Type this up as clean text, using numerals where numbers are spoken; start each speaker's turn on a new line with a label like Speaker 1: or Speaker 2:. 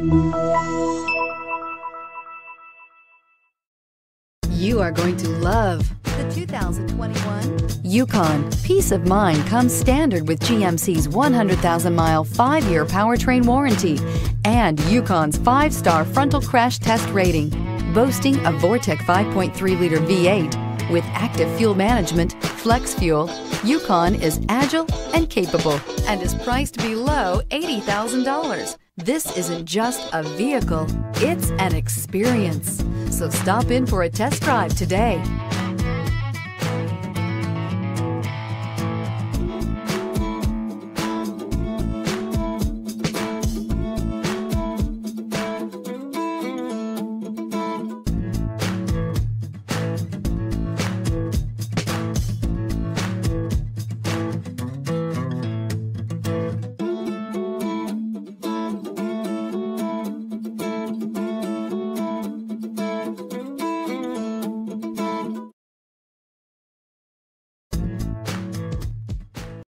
Speaker 1: You are going to love the 2021 Yukon. Peace of mind comes standard with GMC's 100,000-mile, 5-year powertrain warranty and Yukon's 5-star frontal crash test rating. Boasting a Vortec 5.3-liter V8 with active fuel management, flex fuel, Yukon is agile and capable and is priced below $80,000. This isn't just a vehicle, it's an experience. So stop in for a test drive today.